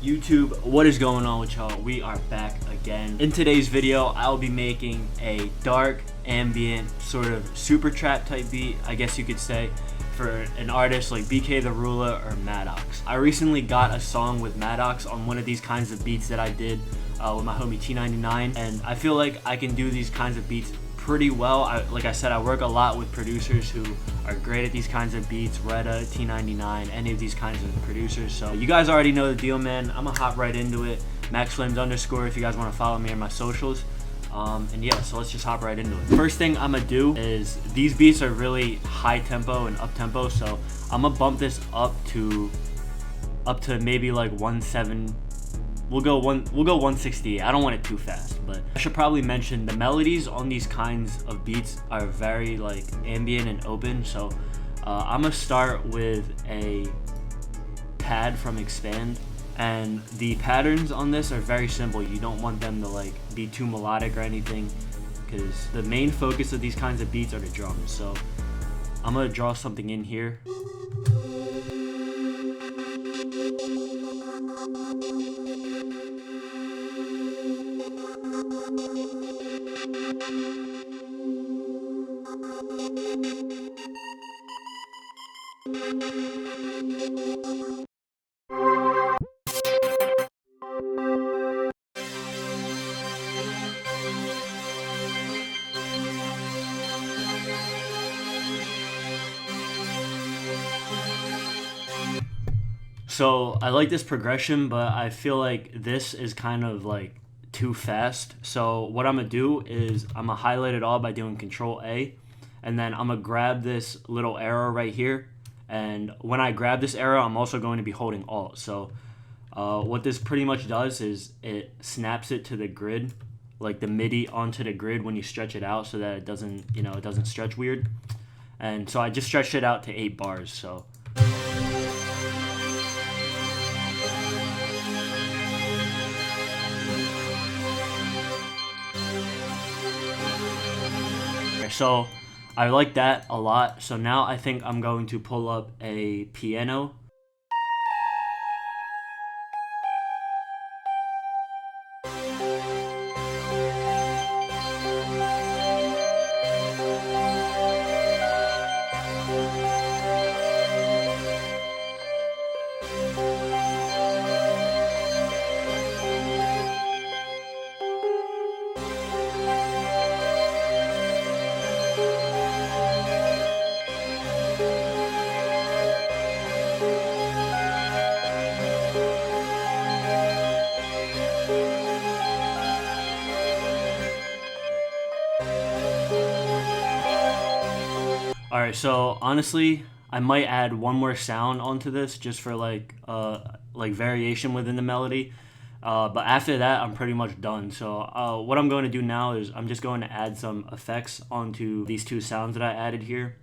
YouTube, what is going on with y'all? We are back again. In today's video, I'll be making a dark, ambient, sort of super trap type beat, I guess you could say, for an artist like BKTHERULA or Maddox. I recently got a song with Maddox on one of these kinds of beats that I did with my homie T99, and I feel like I can do these kinds of beats pretty well. Like I said, I work a lot with producers who are great at these kinds of beats. Retta, T99, any of these kinds of producers. So you guys already know the deal, man. I'm gonna hop right into it. MaxFlames_ if you guys want to follow me on my socials. And yeah, so let's just hop right into it. First thing I'm gonna do is, these beats are really high tempo and up tempo, so I'm gonna bump this up to maybe like 170. We'll go 168. I don't want it too fast, but I should probably mention the melodies on these kinds of beats are very like ambient and open. So I'm gonna start with a pad from Expand, and the patterns on this are very simple. You don't want them to like be too melodic or anything, because the main focus of these kinds of beats are the drums. So I'm gonna draw something in here. So I like this progression, but I feel like this is kind of like too fast. So what I'm gonna do is I'm gonna highlight it all by doing Control A, and then I'm gonna grab this little arrow right here. And when I grab this arrow, I'm also going to be holding Alt. So what this pretty much does is it snaps it to the grid, like the MIDI onto the grid when you stretch it out, so that it doesn't, it doesn't stretch weird. And so I just stretched it out to 8 bars. So. So I like that a lot. So now I think I'm going to pull up a piano. Alright, so honestly, I might add one more sound onto this just for like variation within the melody. But after that, I'm pretty much done. So what I'm going to do now is I'm just going to add some effects onto these two sounds that I added here.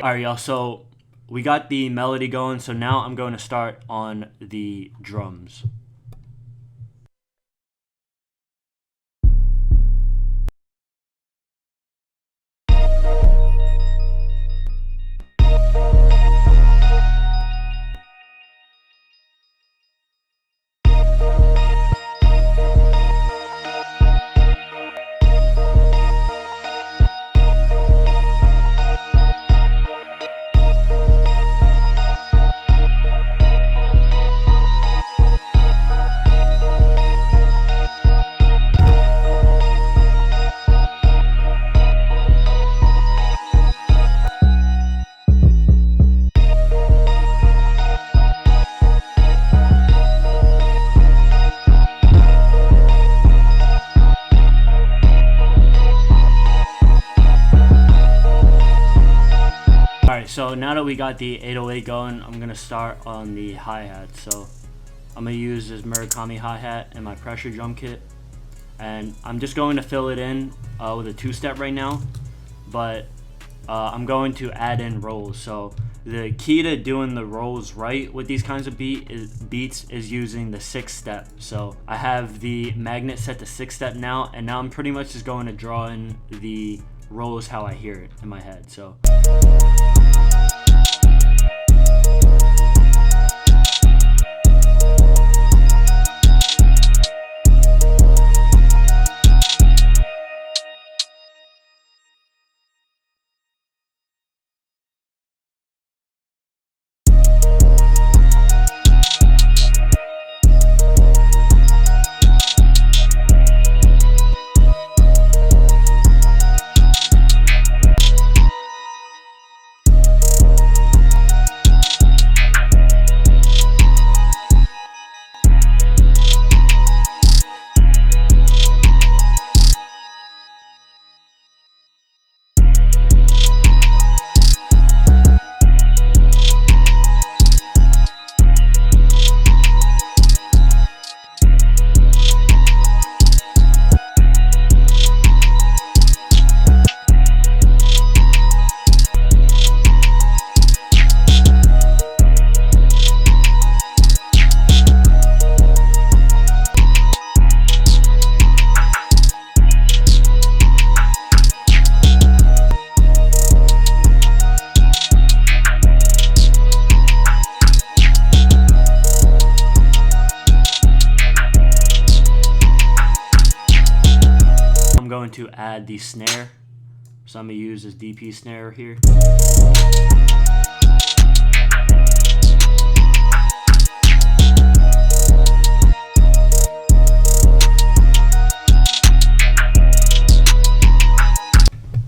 Alright, y'all, so we got the melody going, so now I'm going to start on the drums. So now that we got the 808 going, I'm gonna start on the hi-hat. So I'm gonna use this Murakami hi-hat in my pressure drum kit, and I'm just going to fill it in with a two-step right now, but I'm going to add in rolls. So the key to doing the rolls right with these kinds of beats is using the 6-step. So I have the magnet set to 6-step now, and now I'm pretty much just going to draw in the rolls how I hear it in my head. So I'm going to add the snare. So I'm going to use this DP snare here.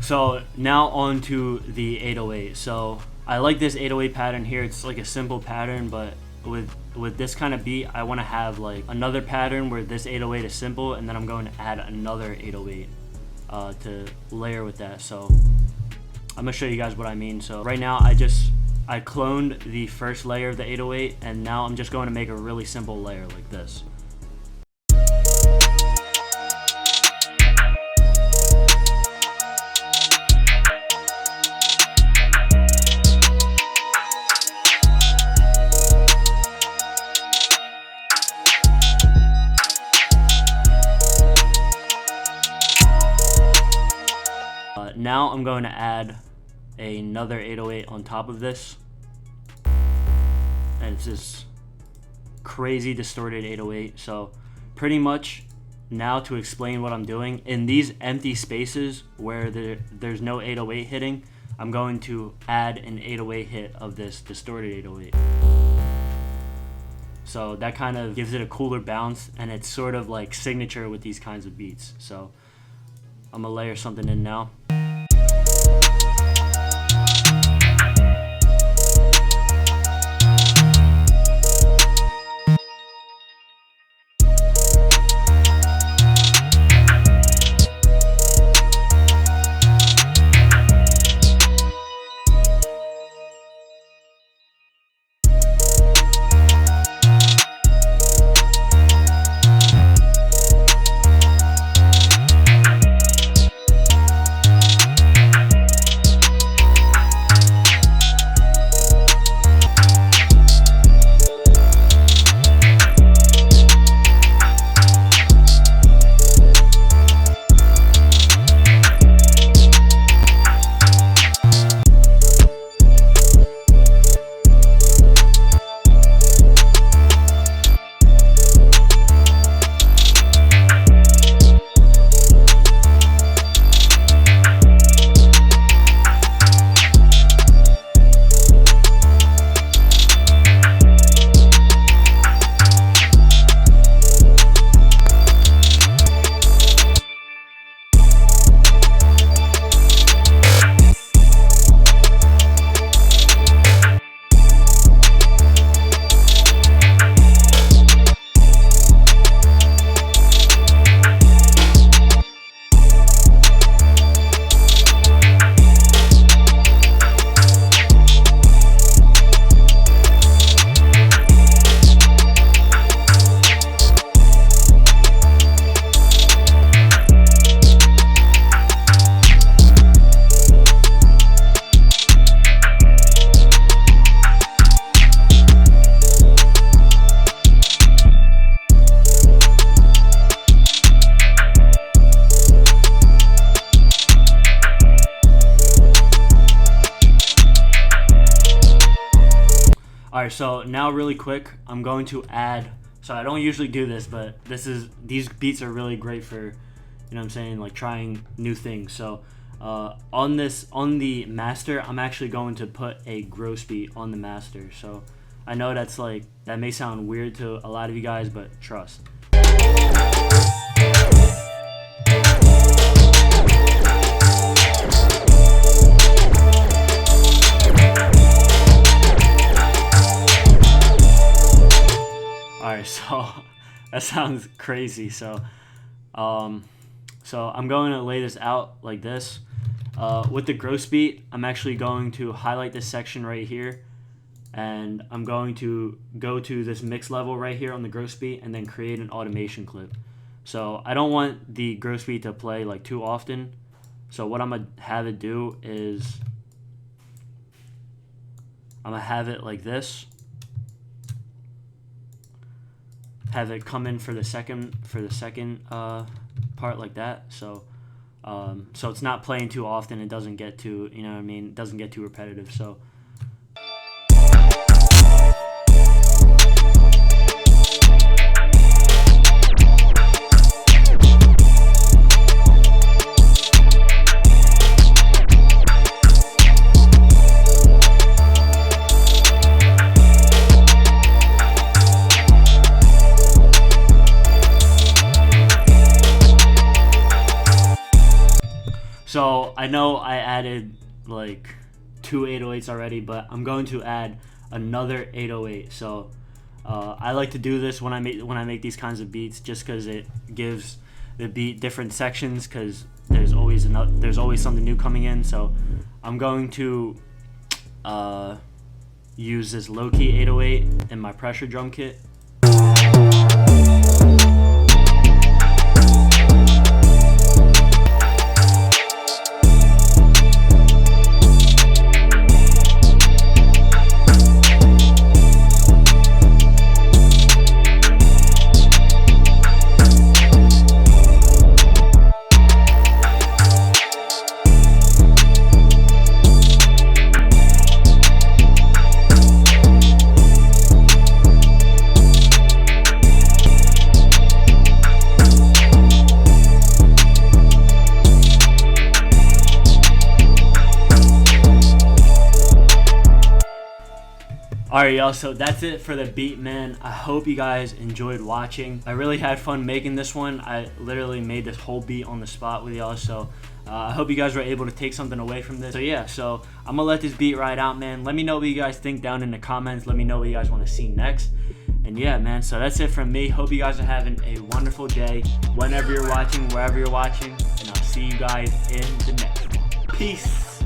So now on to the 808. So I like this 808 pattern here. It's like a simple pattern, but with this kind of beat, I want to have like another pattern where this 808 is simple, and then I'm going to add another 808 to layer with that. So I'm gonna show you guys what I mean. So right now I cloned the first layer of the 808, and now I'm just going to make a really simple layer like this. Now I'm going to add another 808 on top of this, and it's this crazy distorted 808. So pretty much now, to explain what I'm doing, in these empty spaces where there's no 808 hitting, I'm going to add an 808 hit of this distorted 808. So that kind of gives it a cooler bounce, and it's sort of like signature with these kinds of beats. So I'm gonna layer something in now. Alright, so now really quick, I'm going to add, so I don't usually do this, but these beats are really great for, you know what I'm saying, like trying new things. So on the master, I'm actually going to put a gross beat on the master. So I know that may sound weird to a lot of you guys, but trust. Alright, so that sounds crazy. So I'm going to lay this out like this. With the gross beat, I'm actually going to highlight this section right here, and I'm going to go to this mix level right here on the gross beat and then create an automation clip. So I don't want the gross beat to play like too often. So what I'm gonna have it do is I'm gonna have it like this. Have it come in for the second part like that. So it's not playing too often. It doesn't get too, you know what I mean? It doesn't get too repetitive. So. So I know I added like 2 808s already, but I'm going to add another 808. So I like to do this when I make these kinds of beats, just because it gives the beat different sections, because there's always something new coming in. So I'm going to use this low-key 808 in my pressure drum kit. Alright y'all, so that's it for the beat, man. I hope you guys enjoyed watching. I really had fun making this one. I literally made this whole beat on the spot with y'all, so I hope you guys were able to take something away from this. So yeah, so I'm gonna let this beat ride out, man. Let me know what you guys think down in the comments. Let me know what you guys want to see next. And yeah, man, so that's it from me. Hope you guys are having a wonderful day whenever you're watching, wherever you're watching, and I'll see you guys in the next one. Peace.